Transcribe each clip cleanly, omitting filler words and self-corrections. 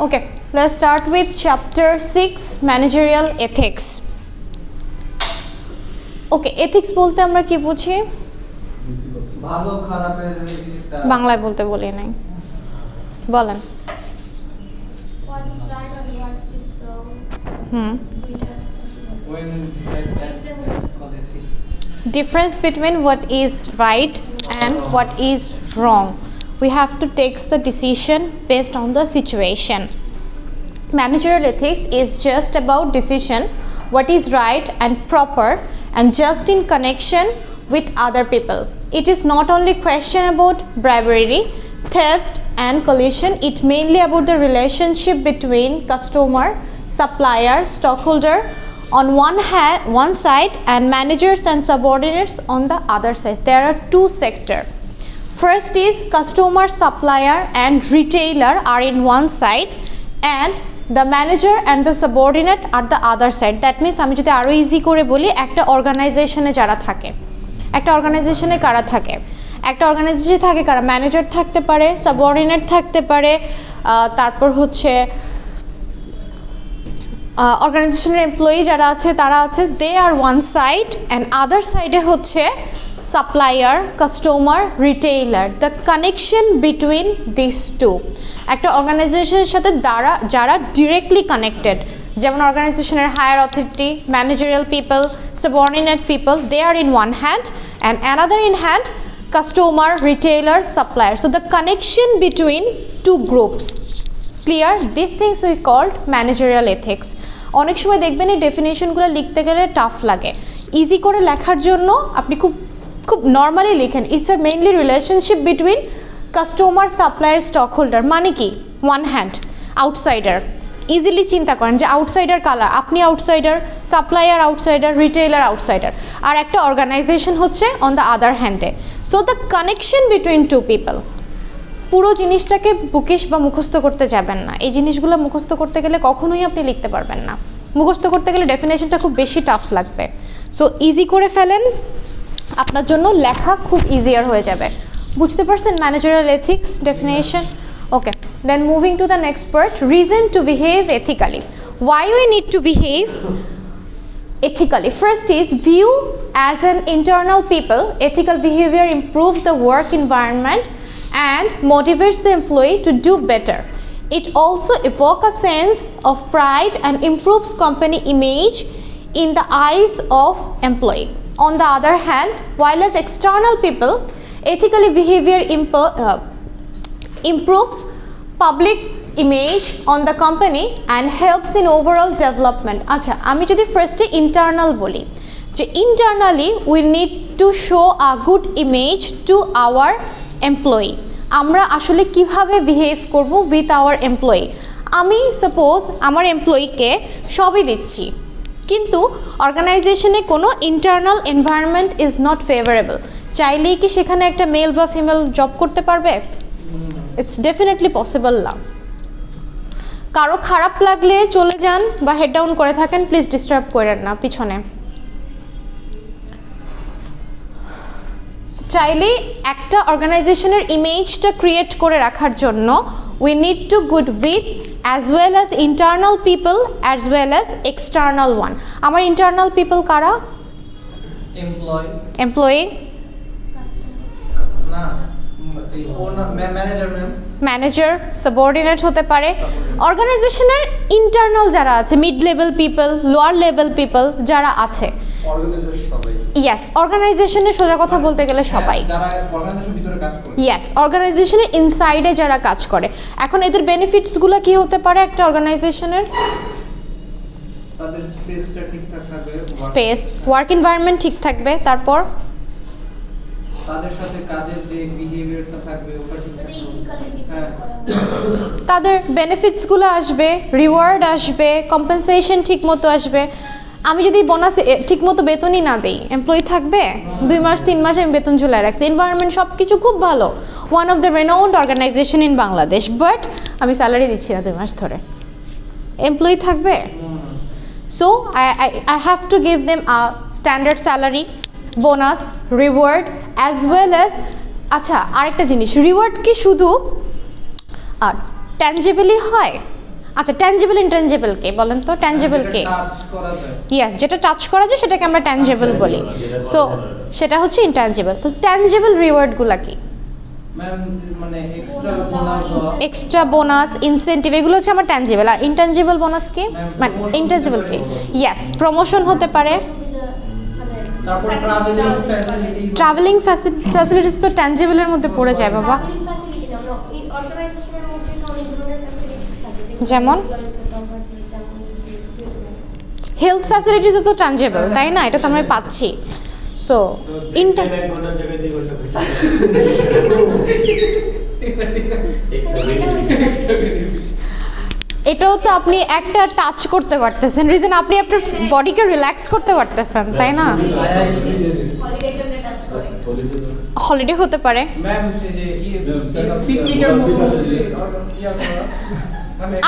Okay, let's start with chapter 6 managerial ethics. Okay, ethics বলতে আমরা কি বুঝি? ভালো খারাপের বাংলায় বলতে বলি নাই, বলেন। What is right and what is wrong? when we decide that called ethics. Difference between what is right and what is wrong. We have to take the decision based on the situation. Managerial ethics is just about decision what is right and proper and just in connection with other people. It is not only question about bribery, theft and collusion. It mainly about the relationship between customer, supplier, stockholder on one side and managers and subordinates on the other side. There are two sectors. First is customer, supplier and retailer are in one side and the manager and the subordinate are the other side. That means আমি যদি আরো easy করে বলি, একটা অর্গানাইজেশনে যারা থাকে, একটা অর্গানাইজেশনে কারা থাকে, একটা অর্গানাইজেশনে থাকে কারা, ম্যানেজার থাকতে পারে, সাবঅর্ডিনেট থাকতে পারে, তারপর হচ্ছে অর্গানাইজেশনের এমপ্লয়ি যারা আছে তারা আছে, they are one side and other সাইডে হচ্ছে supplier, customer, retailer, the connection between this two. একটা অর্গানাইজেশনের সাথে যারা ডিরেক্টলি কানেক্টেড, যেমন অর্গানাইজেশনের higher authority, managerial people, subordinate people, they are in one hand and another in hand customer, retailer, supplier. So the connection between two groups. Clear? These things we called managerial ethics. অনেক সময় দেখবেন এই ডেফিনেশনগুলো লিখতে গেলে tough লাগে, easy করে লেখার জন্য আপনি খুব নর্মালি লিখেন। It's are mainly relationship between customer, supplier, stock holder. মানে কি? One hand, outsider. ইজিলি চিন্তা করেন যে আউটসাইডার কালার, আপনি outsider, supplier outsider, retailer outsider, আর একটা অর্গানাইজেশন হচ্ছে অন দ্য আদার হ্যান্ডে। So the connection between two people. পুরো জিনিসটাকে বুকিশ বা মুখস্থ করতে যাবেন না, এই জিনিসগুলো মুখস্থ করতে গেলে কখনোই আপনি লিখতে পারবেন না। মুখস্থ করতে গেলে ডেফিনেশনটা খুব বেশি টাফ লাগবে। সো ইজি করে ফেলেন, আপনার জন্য লেখা খুব ইজিয়ার হয়ে যাবে। বুঝতে পারছেন managerial ethics definition? Okay, then moving to the next part, reason to behave ethically. Why we need to behave ethically? First is view as an internal people. Ethical behavior improves the work environment and motivates the employee to do better. It also evokes a sense of pride and improves company image in the eyes of employee. On the other hand, while as external people, ethical behavior improves public image on the company and helps in overall development. আচ্ছা, আমি যদি ফার্স্টে internal বলি, যে internally we need to show a good image to our employee. আমরা আসলে কিভাবে behave করব উইথ আওয়ার এমপ্লয়ি। আমি সাপোজ আমার এমপ্লয়িকে সবই দিচ্ছি, কিন্তু অর্গানাইজেশনে কোনো internal environment is not favourable. চাইলেই কি সেখানে একটা মেল বা ফিমেল জব করতে পারবে? ইটস ডেফিনেটলি পসিবল না। কারো খারাপ লাগলে চলে যান বা হেড ডাউন করে থাকেন, প্লিজ ডিস্টার্ব করেন না পিছনে। চাইলে একটা অর্গানাইজেশনের ইমেজটা ক্রিয়েট করে রাখার জন্য we need to good with as well as internal people as well as external one. আমার ইন্টারনাল পিপল কারা? এমপ্লয়ি না, ম্যানেজার, সাবঅর্ডিনেট হতে পারে। অর্গানাইজেশনের ইন্টারনাল যারা আছে, mid level people, lower level people যারা আছে, ইয়েস, অর্গানাইজেশনের সোজা কথা বলতে গেলে সবাই, ইয়েস, অর্গানাইজেশনের ইনসাইডে যারা কাজ করে। এখন এদের বেনিফিটসগুলো কি হতে পারে একটা অর্গানাইজেশনের? তাদের স্পেসটা ঠিকঠাক থাকবে, স্পেস, ওয়ার্ক এনভায়রনমেন্ট ঠিক থাকবে, তারপর তাদের সাথে কাজের যে বিহেভিয়ারটা থাকবে ওটা ঠিক থাকবে, তাদের বেনিফিটসগুলো আসবে, রিওয়ার্ড আসবে, কম্পেনসেশন ঠিক মতো আসবে। আমি যদি বোনাস ঠিক মতো বেতনই না দেই, এমপ্লয়ি থাকবে? 2 মাস 3 মাস আমি বেতন ঝুলাই রাখছি, এনভায়রনমেন্ট সব কিছু খুব ভালো, one of the renowned organization in Bangladesh, but আমি স্যালারি দিচ্ছি না 2 মাস ধরে, এমপ্লয়ি থাকবে? So I have to give them a standard salary, bonus, reward as well as. আচ্ছা, আরেকটা জিনিস, রিওয়ার্ড কি শুধু ট্যাঞ্জিবলি হয়? আচ্ছা ট্যানজিবল ইনট্যানজিবল কে বলেন তো, ট্যানজিবল কে? টাচ করা যায়। ইয়েস, যেটা টাচ করা যায় সেটাকে আমরা ট্যানজিবল বলি। সো সেটা হচ্ছে ইনট্যানজিবল। তো ট্যানজিবল রিওয়ার্ডগুলো কি? ম্যাম মানে এক্সট্রা বোনাস দেওয়া, এক্সট্রা বোনাস, ইনসেন্টিভ, এগুলো হচ্ছে আমার ট্যানজিবল। আর ইনট্যানজিবল বোনাস কি, মানে ইনট্যানজিবল কি? ইয়েস, প্রমোশন হতে পারে। তারপর ট্রাভেলিং ফ্যাসিলিটি। ট্রাভেলিং ফ্যাসিলিটি তো ট্যানজিবলের মধ্যে পড়ে যায় বাবা। ট্রাভেলিং ফ্যাসিলিটি না, অর্গানাইজেশনের মধ্যে তো অনেক ধরনের ফ্যাসিলিটিস থাকে, যেমন? হেলথ ফ্যাসিলিটিসও তো ট্যানজিবল, তাই না? এটা তো আমরা পাচ্ছি। সো এটাও তো আপনি একটা টাচ করতে পারতেছেন, রিজন আপনি আপনার বডিকে রিল্যাক্স করতে পারতেছেন, তাই না? হলিডে হতে পারে। ম্যাম এই যে পিকনিকের মতো হচ্ছে ইয়া করা।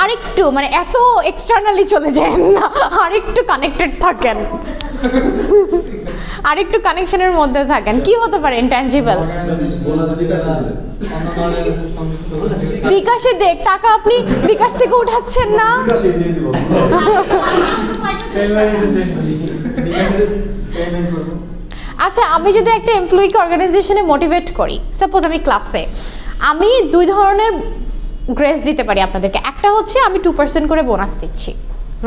আরেকটু মানে এত এক্সটার্নালি চলে যায় না, আরেকটু কানেক্টেড থাকেন, আরেকটু কানেকশনের মধ্যে থাকেন। কি হতে পারে ইনট্যানজিবল? বিকাশে দেখ টাকা আপনি বিকাশ থেকে উঠাচ্ছেন না। আচ্ছা, আমি যদি একটা এমপ্লয়িকে অর্গানাইজেশনে মোটিভেট করি, সাপোজ আমি ক্লাসে, আমি দুই ধরনের গ্রেস দিতে পারি আপনাদেরকে। একটা হচ্ছে আমি 2% করে বোনাস দিচ্ছি,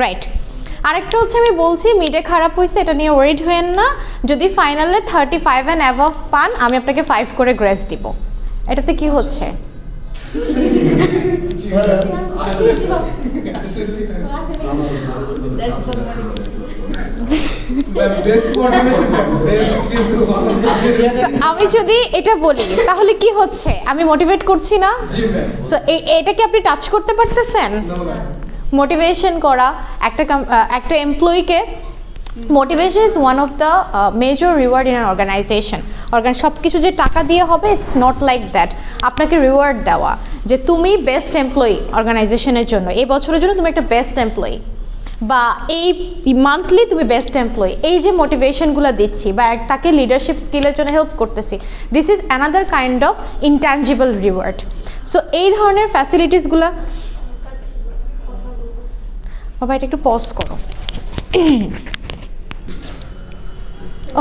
রাইট? আরেকটা হচ্ছে আমি বলছি মিডে খারাপ হয়েছে, এটা নিয়ে ওয়ারিড হয়েন না, যদি ফাইনালে 35 অ্যান্ড অ্যাবভ পান আমি আপনাকে 5 করে গ্রেস দিব। এটাতে কি হচ্ছে? আমি যদি এটা বলি তাহলে কি হচ্ছে? আমি মোটিভেট করছি না? সো এটা কি আপনি টাচ করতে পারতেছেন? মোটিভেশন করা একটা এমপ্লয়িকে, motivation is one of the major reward in an organisation. সব কিছু যে টাকা দিয়ে হবে, ইটস নট লাইক দ্যাট। আপনাকে রিওয়ার্ড দেওয়া যে তুমি বেস্ট এমপ্লয়ি অর্গানাইজেশনের জন্য, এই বছরের জন্য তুমি একটা বেস্ট এমপ্লয়ি, বা এই মান্থলি তুমি বেস্ট এমপ্লয়ি, এই যে মোটিভেশনগুলো দিচ্ছি বা তাকে লিডারশিপ স্কিলের জন্য হেল্প করতেছি, this is another kind of intangible reward. So এই ধরনের ফ্যাসিলিটিসগুলো, বাবা এটা একটু পজ করো।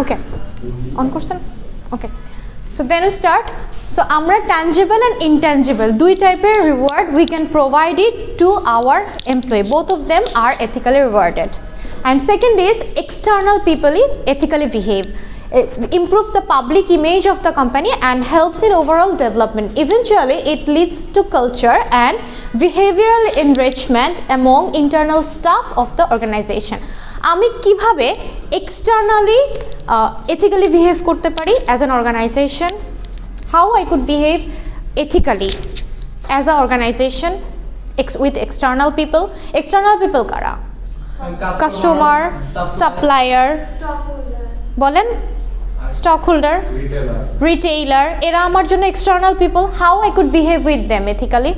ওকে, অন করছেন? Okay, so then we start. So আমরা ট্যানজিবল অ্যান্ড ইনট্যানজিবল দুই টাইপের reward we can provide it to our employee, both of them are ethically rewarded. And second is external পিপলই ethically behave, improve the public image of the company and helps in overall development. Eventually it leads to culture and behavioral enrichment among internal staff of the organization. আমি কিভাবে externally ethically behave করতে পারি as an organization? How I could behave ethically as a organization with external people? External people কারা? Customer, supplier, বলেন, stockholder, retailer, এরা আমার জন্য external people. How I could behave with them ethically?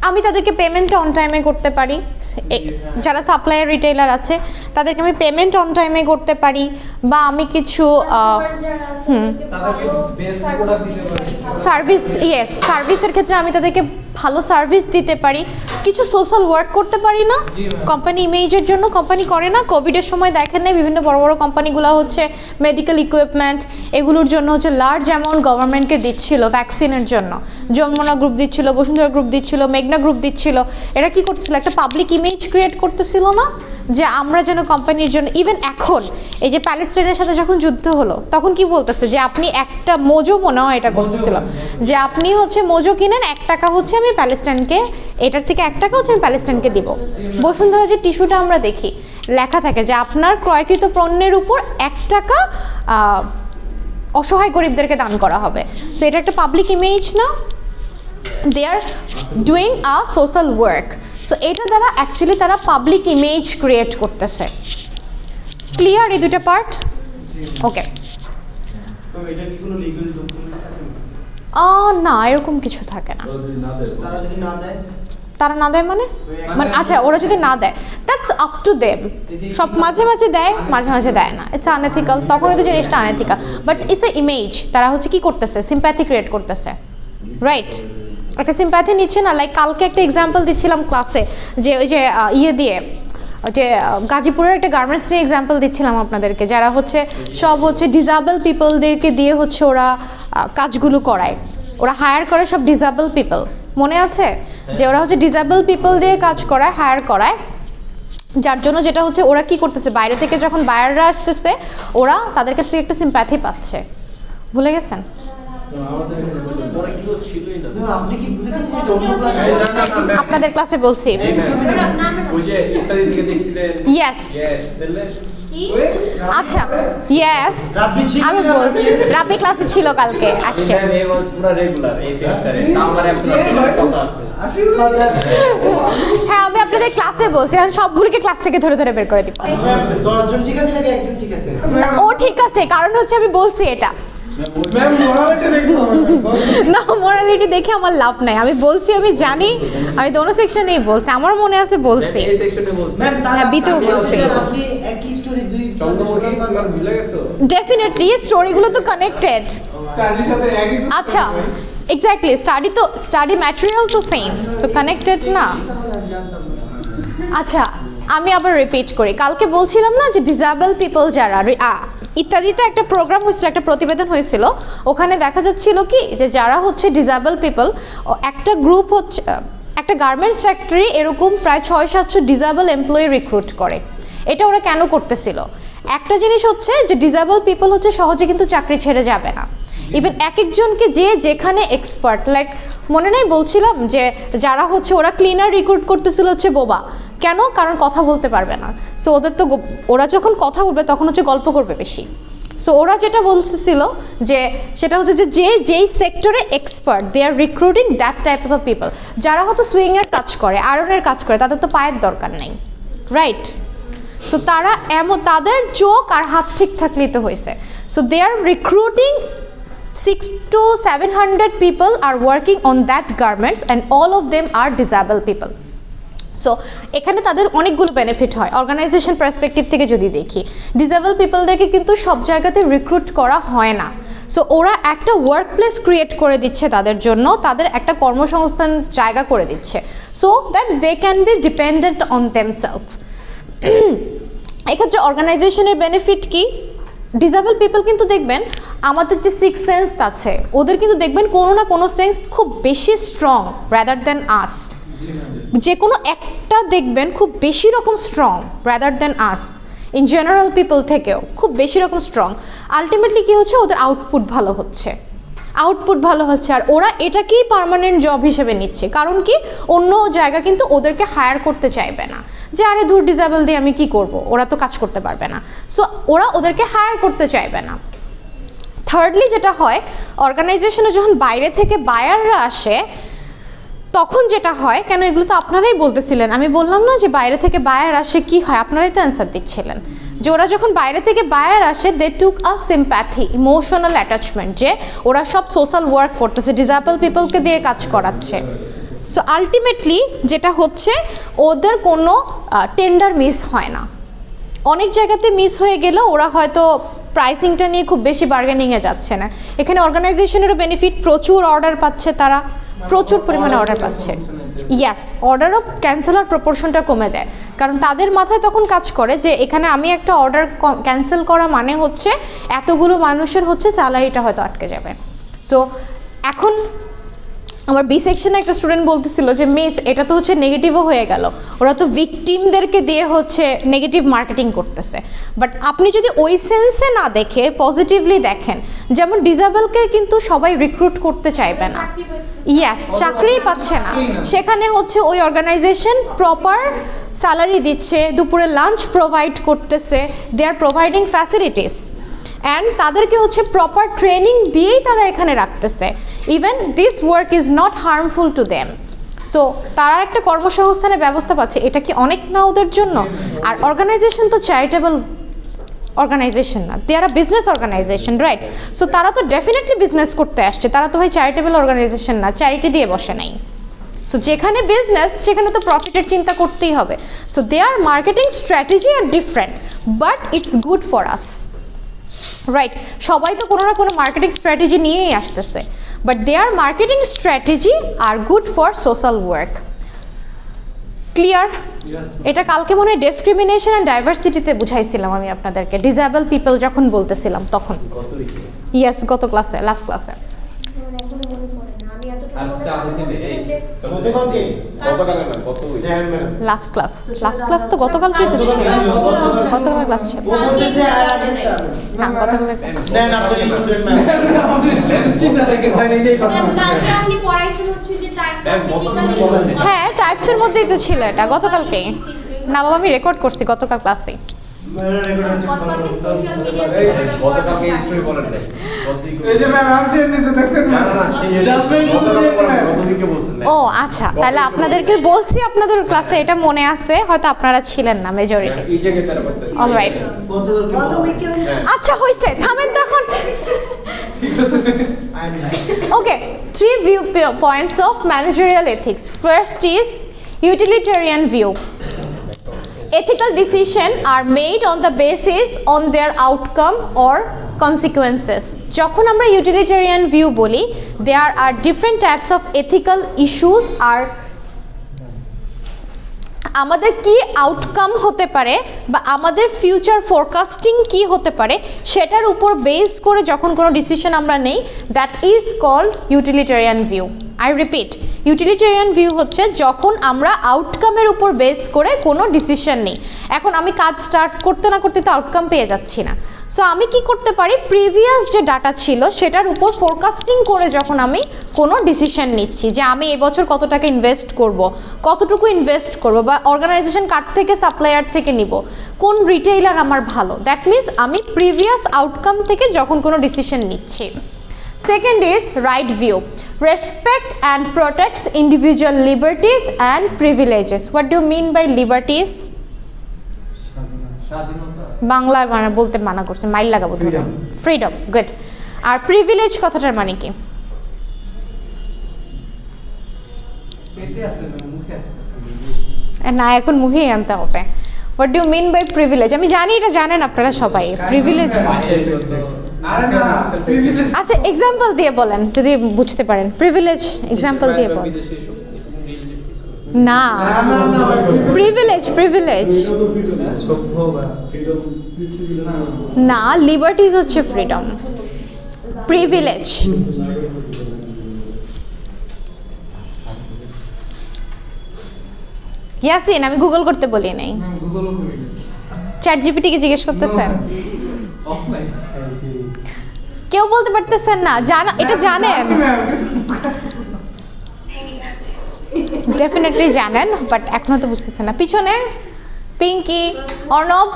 আমি তাদেরকে payment on টাইমে করতে পারি, যারা সাপ্লায়ার রিটেইলার আছে তাদেরকে আমি পেমেন্ট অন টাইমে করতে পারি, বা আমি কিছু সার্ভিস, ইয়েস, সার্ভিসের ক্ষেত্রে আমি তাদেরকে ভালো সার্ভিস দিতে পারি, কিছু সোশ্যাল ওয়ার্ক করতে পারি না কোম্পানি ইমেজের জন্য? কোম্পানি করে না? কোভিডের সময় দেখেন নাই বিভিন্ন বড় বড় কোম্পানিগুলো হচ্ছে মেডিকেল ইকুইপমেন্ট এগুলোর জন্য হচ্ছে লার্জ অ্যামাউন্ট গভর্নমেন্টকে দিচ্ছিল ভ্যাকসিনের জন্য, যমুনা গ্রুপ দিচ্ছিল, বসুন্ধরা গ্রুপ দিচ্ছিল, মেঘনা গ্রুপ দিচ্ছিল। এরা কি করতেছিল? একটা পাবলিক ইমেজ ক্রিয়েট করতেছিল না, যে আমরা যেন কোম্পানির জন্য। ইভেন এখন এই যে প্যালেস্টাইনের সাথে যখন যুদ্ধ হলো তখন কি বলতেছে যে আপনি একটা মোজো মনে হয় এটা করতেছিল, যে আপনি হচ্ছে মোজো কিনেন, 1 টাকা হচ্ছে আমি প্যালেস্টাইনকে, এটার থেকে 1 টাকা হচ্ছে আমি প্যালেস্টাইনকে দিব। বসুন্ধরা যে টিস্যুটা আমরা দেখি লেখা থাকে যে আপনার ক্রয়কৃত পণ্যের উপর 1 টাকা অসহায় গরিবদেরকে দান করা হবে। সো এটা একটা পাবলিক ইমেজ না? They are doing a social work. So এটা দ্বারা অ্যাকচুয়ালি তারা পাবলিক ইমেজ ক্রিয়েট করতেছে। ক্লিয়ার এই দুটো পার্ট? ওকে, না এরকম কিছু থাকে না। তারা না দেয় মানে আচ্ছা, ওরা যদি না দেয় দ্যাটস আপ টু দেম। সব মাঝে মাঝে দেয়, মাঝে মাঝে দেয় না, ইটস আনএথিক্যাল, তখন তো জিনিসটা unethical. But it's a image, তারা হচ্ছে কি করতেছে? সিম্প্যাথি ক্রিয়েট করতেছে, রাইট? একটা সিম্প্যাথি নিচ্ছে না। লাইক কালকে একটা এক্সাম্পল দিচ্ছিলাম ক্লাসে, যে ওই যে ইয়ে দিয়ে, যে গাজীপুরের একটা গার্মেন্টস নিয়ে এক্সাম্পল দিচ্ছিলাম আপনাদেরকে, যারা হচ্ছে সব হচ্ছে ডিসেবল পিপলদেরকে দিয়ে হচ্ছে ওরা কাজগুলো করায়, ওরা হায়ার করে সব ডিসেবল পিপল, মনে আছে যে ওরা হচ্ছে ডিসেবল পিপল দিয়ে কাজ করায়, হায়ার করায়, যার জন্য যেটা হচ্ছে ওরা কি করতেছে, বাইরে থেকে যখন বায়াররা আসতেছে ওরা তাদের কাছ থেকে একটা সিম্প্যাথি পাচ্ছে। ভুলে গেছেন? আপনাদের ক্লাসে বলছি। ইয়েস, আচ্ছা, ইয়েস আমি বলছি, রাব্বি ক্লাসে ছিল কালকে, আসছে। হ্যাঁ, আমি আপনাদের ক্লাসে বলছি, এখন সবগুলোকে ক্লাস থেকে ধরে ধরে বের করে দিব। ও ঠিক আছে, কারণ হচ্ছে আমি বলছি এটা না, মোরালিটি দেখে আমার লাভ নাই, আমি বলছি, আমি জানি, আমি দোনো সেকশনেই বলছি, আমার মনে আছে বলছি, বিতেও বলছি। ডেফিনেটলি স্টোরিগুলো তো কানেক্টেড। আচ্ছা, এক্স্যাক্টলি, স্টাডি ম্যাটেরিয়াল তো সেম, সো কানেক্টেড না। আচ্ছা, আমি আবার রিপিট করি, কালকে বলছিলাম না যে ডিসেবল পিপল যারা ইত্যাদিতে একটা প্রোগ্রাম হয়েছিল, একটা প্রতিবেদন হয়েছিল, ওখানে দেখা যাচ্ছিল কি যে যারা হচ্ছে ডিসেবল পিপল, একটা গ্রুপ হচ্ছে, একটা গার্মেন্টস ফ্যাক্টরি এরকম প্রায় 600-700 ডিসেবল এমপ্লয়ি রিক্রুট করে। এটা ওরা কেন করতেছিল? একটা জিনিস হচ্ছে যে ডিসেবল পিপল হচ্ছে সহজে কিন্তু চাকরি ছেড়ে যাবে না, ইভেন এক একজনকে যে যেখানে এক্সপার্ট, লাইক মনে নেই বলছিলাম যে যারা হচ্ছে ওরা ক্লিনার রিক্রুট করতেছিল হচ্ছে বোবা, কেন? কারণ কথা বলতে পারবে না, সো ওদের তো ওরা যখন কথা বলবে তখন হচ্ছে গল্প করবে বেশি। সো ওরা যেটা বলতেছিল যে সেটা হচ্ছে যে যেই সেক্টরে expert, they are recruiting that types of people. যারা হয়তো সুইংয়ের কাজ করে, আয়রনের কাজ করে, তাদের তো পায়ের দরকার নেই, রাইট? সো তারা এমন, তাদের চোখ আর হাত ঠিক থাকলেই তো হয়েছে। So they are recruiting 600 to 700 people are working on that garments and all of them are disabled people. So এখানে তাদের অনেকগুলো বেনিফিট হয়। অর্গানাইজেশন পার্সপেক্টিভ থেকে যদি দেখি, ডিসেবল পিপলদেরকে কিন্তু সব জায়গাতে রিক্রুট করা হয় না, সো ওরা একটা ওয়ার্ক প্লেস ক্রিয়েট করে দিচ্ছে তাদের জন্য, তাদের একটা কর্মসংস্থান জায়গা করে দিচ্ছে, so that they can be dependent on themselves. এক্ষেত্রে অর্গানাইজেশনের বেনিফিট কি? ডিসেবল পিপল কিন্তু দেখবেন আমাদের যে 6 সেন্স আছে, ওদের কিন্তু দেখবেন কোনো না কোনো সেন্স খুব বেশি স্ট্রং রাদার দ্যান আস। যে কোনো একটা দেখবেন খুব বেশি রকম strong rather than us, in general people থেকেও খুব বেশি রকম স্ট্রং। আলটিমেটলি কী হচ্ছে, ওদের আউটপুট ভালো হচ্ছে, আর ওরা এটাকেই পার্মানেন্ট জব হিসেবে নিচ্ছে। কারণ কি, অন্য জায়গা কিন্তু ওদেরকে হায়ার করতে চাইবে না, যে আরে ধুর ডিসেবল দিয়ে আমি কি করব, ওরা তো কাজ করতে পারবে না, সো ওরা ওদেরকে হায়ার করতে চাইবে না। থার্ডলি যেটা হয়, অর্গানাইজেশনে যখন বাইরে থেকে বায়াররা আসে তখন যেটা হয়, কেন এগুলো তো আপনারাই বলতেছিলেন, আমি বললাম না যে বাইরে থেকে বায়ার আসে কি হয়, আপনারাই তো অ্যান্সার দিচ্ছিলেন যে ওরা যখন বাইরে থেকে বায়ার আসে দে টুক আ সিম্প্যাথি, ইমোশনাল অ্যাটাচমেন্ট, যে ওরা সব সোশ্যাল ওয়ার্ক করতেছে, ডিসেবল পিপলকে দিয়ে কাজ করাচ্ছে। সো আলটিমেটলি যেটা হচ্ছে, ওদের কোনো টেন্ডার মিস হয় না। অনেক জায়গাতে মিস হয়ে গেলেও ওরা হয়তো প্রাইসিংটা নিয়ে খুব বেশি বার্গেনিংয়ে যাচ্ছে না। এখানে অর্গানাইজেশনেরও বেনিফিট, প্রচুর অর্ডার পাচ্ছে তারা, প্রচুর পরিমাণে অর্ডার পাচ্ছে। ইয়াস, অর্ডারও ক্যান্সেলার প্রপোর্শনটা কমে যায়, কারণ তাদের মাথায় তখন কাজ করে যে এখানে আমি একটা অর্ডার ক্যান্সেল করা মানে হচ্ছে এতগুলো মানুষের হচ্ছে স্যালারিটা হয়তো আটকে যাবে। সো এখন আমার বি সেকশনে একটা স্টুডেন্ট বলতেছিল যে মিস এটা তো হচ্ছে নেগেটিভও হয়ে গেল, ওরা তো ভিকটিমদেরকে দিয়ে হচ্ছে নেগেটিভ মার্কেটিং করতেছে। বাট আপনি যদি ওই সেন্সে না দেখে পজিটিভলি দেখেন, যেমন ডিসেবলকে কিন্তু সবাই রিক্রুট করতে চাইবে না, ইয়াস, চাকরিই পাচ্ছে না, সেখানে হচ্ছে ওই অর্গানাইজেশন প্রপার স্যালারি দিচ্ছে, দুপুরে লাঞ্চ প্রোভাইড করতেছে, দে আর প্রোভাইডিং ফ্যাসিলিটিস, অ্যান্ড তাদেরকে হচ্ছে প্রপার ট্রেনিং দিয়েই তারা এখানে রাখতেছে। Even this work is not harmful to them, so তারা একটা কর্মসংস্থানের ব্যবস্থা পাচ্ছে, এটা কি অনেক না ওদের জন্য? আর অর্গানাইজেশন তো চ্যারিটেবল অর্গানাইজেশন না, they are a business organisation, right? So তারা তো ডেফিনেটলি বিজনেস করতে আসছে, তারা তো ভাই চ্যারিটেবল অর্গানাইজেশন না, চ্যারিটি দিয়ে বসে নাই। সো যেখানে বিজনেস সেখানে তো প্রফিটের চিন্তা করতেই হবে। So their marketing strategy are different, but it's good for us. Right, সবাই তো কোনো না কোনো মার্কেটিং স্ট্র্যাটেজি নিয়েই আসতেছে, but their marketing strategy are good for social work. Clear? এটা কালকে মনে হয় ডিসক্রিমিনেশন অ্যান্ড ডাইভার্সিটিতে বুঝাইছিলাম আমি আপনাদেরকে, ডিসেবল পিপল যখন বলতেছিলাম তখন। ইয়েস, গত ক্লাসে, লাস্ট ক্লাসে। লাস্ট ক্লাস তো গতকালকেই তো ছিল, গতকাল ক্লাস ছিল না, গতকালের ক্লাস। হ্যাঁ, টাইপসের মধ্যেই তো ছিল এটা গতকালকেই। না বাবা, আমি রেকর্ড করছি গতকাল ক্লাসে। ও আচ্ছা, তাহলে আপনাদেরকে বলছি, আপনাদের ক্লাসে এটা মনে আছে, হয়তো আপনারা ছিলেন না মেজরিটি। অলরাইট, আচ্ছা হয়েছে, থামেন তো এখন। Okay, 3 viewpoints of managerial ethics. First is utilitarian view. Ethical decisions are made on the basis on their outcome or consequences. যখন আমরা utilitarian view বলি, there are different types of ethical issues are আমাদের কি outcome হতে পারে বা আমাদের future forecasting কি হতে পারে সেটার উপর বেস করে যখন কোনো ডিসিশন আমরা নেই, that is called utilitarian view. I repeat, utilitarian view হচ্ছে যখন আমরা আউটকামের উপর বেস করে কোনো ডিসিশন নিই। এখন আমি কাজ স্টার্ট করতে না করতে তো আউটকাম পেয়ে যাচ্ছি না, সো আমি কি করতে পারি, প্রিভিয়াস যে ডাটা ছিল সেটার উপর ফোরকাস্টিং করে যখন আমি কোনো ডিসিশন নিচ্ছি যে আমি এবছর কত টাকা ইনভেস্ট করব, কতটুকু ইনভেস্ট করব, বা অর্গানাইজেশন কার থেকে সাপ্লায়ার থেকে নিব, কোন রিটেইলার আমার ভালো, দ্যাট মিনস আমি প্রিভিয়াস আউটকাম থেকে যখন কোনো ডিসিশন নিচ্ছি। Second is right view. Respect and protects individual liberties and privileges. What do you mean by liberties? বাংলায় মানে বলতে মানা করছে, মাইল লাগাবো। Freedom, good. আর প্রিভিলেজ কথাটার মানে কি? না, এখন মুখেই আনতে হবে। What do you mean by privilege? আমি জানি এটা জানেন আপনারা সবাই, প্রিভিলেজ। আচ্ছা, এক্সাম্পল দিয়ে বলেন যদি বুঝতে পারেন। প্রিভিলেজ এক্সাম্পল দিয়ে বলেন। না, প্রিভিলেজ না, লিবার্টিজ হচ্ছে ফ্রিডম, প্রিভিলেজ ইয়াসিন আমি গুগল করতে বলি নাই, চ্যাট জিপিটিকে জিজ্ঞেস করতেছেন। কেউ বলতে পারতেছেন না, জানা এটা জানেন, ডেফিনেটলি জানেন, বাট এখনো তো বুঝতেছেন না। পিছনে Pinki, Arnab,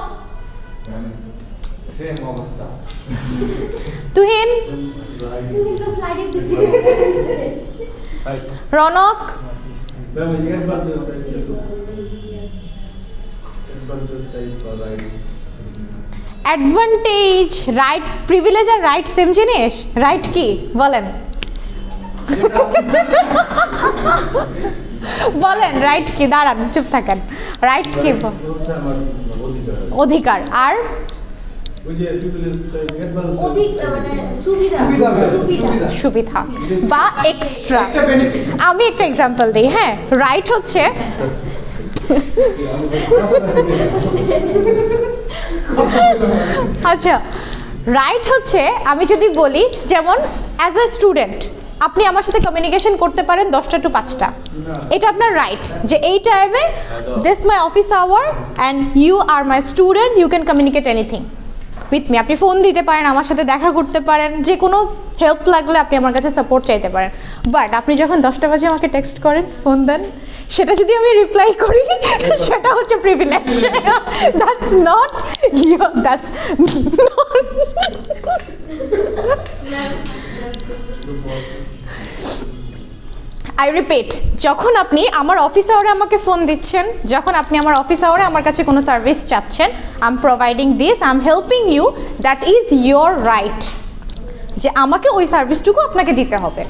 Tuhin, Ronok, advantage, right, privilege আর রাইট সেম জিনিস। রাইট কি বলেন, বলেন রাইট কি? দাঁড়ান, চুপ থাকেন। রাইট কি? অধিকার। আর সুবিধা বা এক্সট্রা। আমি একটা এক্সাম্পল দিই। হ্যাঁ, রাইট হচ্ছে আচ্ছা, রাইট হচ্ছে আমি যদি বলি, যেমন অ্যাজ এ স্টুডেন্ট আপনি আমার সাথে কমিউনিকেশন করতে পারেন 10টা to 5টা, এটা আপনার রাইট, যে এই টাইমে this my office hour and you are my student, you can communicate anything with me. আপনি ফোন দিতে পারেন, আমার সাথে দেখা করতে পারেন, যে কোনো হেল্প লাগলে আপনি আমার কাছে সাপোর্ট চাইতে পারেন। বাট আপনি যখন 10টা বাজে আমাকে টেক্সট করেন, ফোন দেন, সেটা যদি আমি রিপ্লাই করি সেটা হচ্ছে privilege. That's not your, that's I repeat, যখন আপনি আমার অফিস আওয়ারে আমাকে ফোন দিচ্ছেন, যখন আপনি আমার অফিস আওয়ারে আমার কাছে কোনো সার্ভিস চাচ্ছেন, I am providing this, I am helping you, that is your right, যে আমাকে ওই সার্ভিসটুকু আপনাকে দিতে হবে।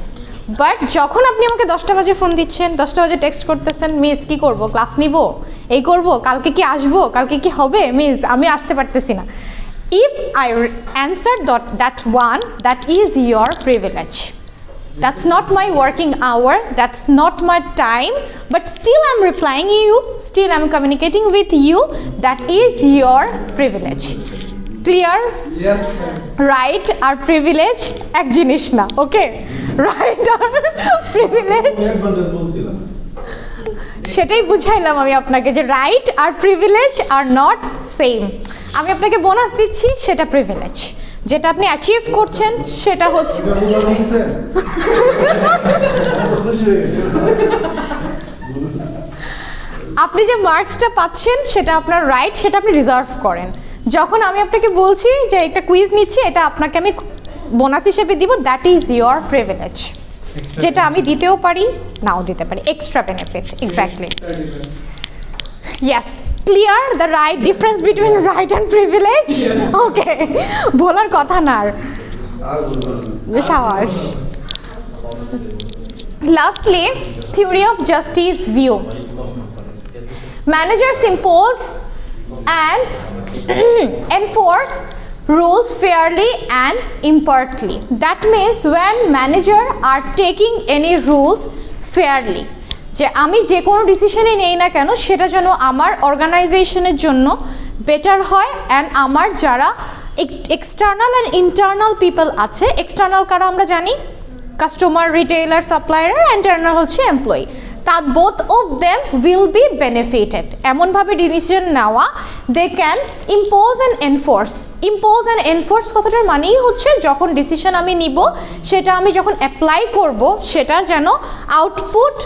বাট যখন আপনি আমাকে 10টা বাজে ফোন দিচ্ছেন, 10টা বাজে টেক্সট করতেছেন, মিস কি করব, ক্লাস নিব, এই করব, কালকে কি আসবো, কালকে কি হবে, মিস আমি আসতে পারতেছি না, If I answer that one, that is your privilege. That's not my working hour, that's not my time, but still I'm replying you, still I'm communicating with you, that is your privilege. Clear? Yes, ma'am. Right R privilege এক জিনিস না, ওকে? Right আর privilege সেটাই বুঝাইলাম আমি আপনাকে যে right আর privilege are not same. আমি আপনাকে বোনাস দিচ্ছি, সেটা প্রিভিলেজ। যেটা আপনি অ্যাচিভ করছেন সেটা হচ্ছে আপনি যে মার্কসটা পাচ্ছেন সেটা আপনার রাইট, সেটা আপনি রিজার্ভ করেন। যখন আমি আপনাকে বলছি যে একটা কুইজ নিচ্ছি, এটা আপনাকে আমি বোনাস হিসেবে দিব, দ্যাট ইজ ইয়োর প্রিভিলেজ, যেটা আমি দিতেও পারি নাও দিতে পারি, extra benefit. Exactly, yes. Clear the right difference between right and privilege? Okay, বলার কথা না আর। সাবাস। Lastly, theory of justice view. Managers impose and enforce rules fairly and impartially. That means when manager are taking any rules fairly, যে আমি যে কোনো ডিসিশনই নেই না কেন সেটা যেন আমার অর্গানাইজেশনের জন্য বেটার হয়, অ্যান্ড আমার যারা এক্সটার্নাল অ্যান্ড ইন্টারনাল পিপল আছে, এক্সটার্নাল কারা আমরা জানি, কাস্টমার, রিটেইলার, সাপ্লায়ার, ইন্টারনাল হচ্ছে এমপ্লয়ি, তা both of them will be benefited. এমনভাবে ডিসিশন নেওয়া, they can impose and enforce. Impose and enforce কথাটার মানেই হচ্ছে যখন ডিসিশন আমি নিব সেটা আমি যখন অ্যাপ্লাই করব সেটা যেন আউটপুট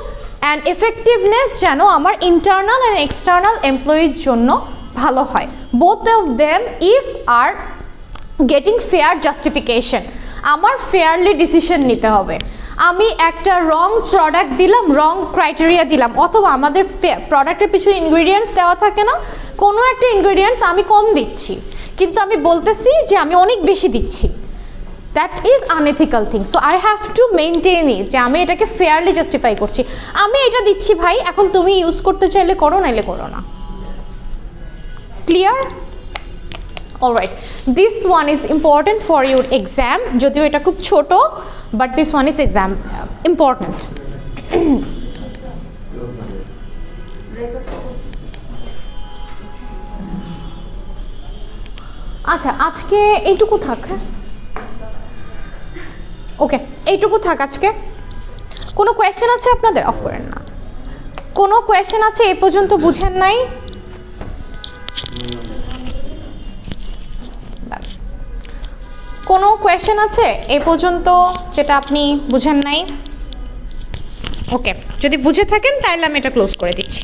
অ্যান্ড এফেক্টিভনেস যেন আমার ইন্টারনাল অ্যান্ড এক্সটার্নাল এমপ্লয়ির জন্য ভালো হয়। Both of them if are getting fair justification. আমার ফেয়ারলি ডিসিশন নিতে হবে। আমি একটা রং প্রোডাক্ট দিলাম, রং ক্রাইটেরিয়া দিলাম, অথবা আমাদের প্রোডাক্টের পিছনে ইনগ্রিডিয়েন্টস দেওয়া থাকে না, কোনো একটা ইনগ্রিডিয়েন্টস আমি কম দিচ্ছি কিন্তু আমি বলতেছি যে আমি অনেক বেশি দিচ্ছি, that is unethical thing. So I have to maintain ইট, যে আমি এটাকে ফেয়ারলি জাস্টিফাই করছি। আমি এটা দিচ্ছি ভাই, এখন তুমি ইউজ করতে চাইলে করো, নাইলে করো না। Clear? Alright, this one is important for your exam, যদিও এটা খুব ছোট, but this one is exam important. আচ্ছা, আজকে এইটুকু থাক। ওকে, এইটুকু থাক আজকে। কোনো কোয়েশ্চেন আছে আপনাদের? অফ করেন না। কোনো কোয়েশ্চেন আছে এই পর্যন্ত বুঝেন নাই? কোনো কোয়েশ্চেন আছে এই পর্যন্ত যেটা আপনি বুঝেন নাই? ওকে, যদি বুঝে থাকেন তাহলে আমি এটা ক্লোজ করে দিচ্ছি।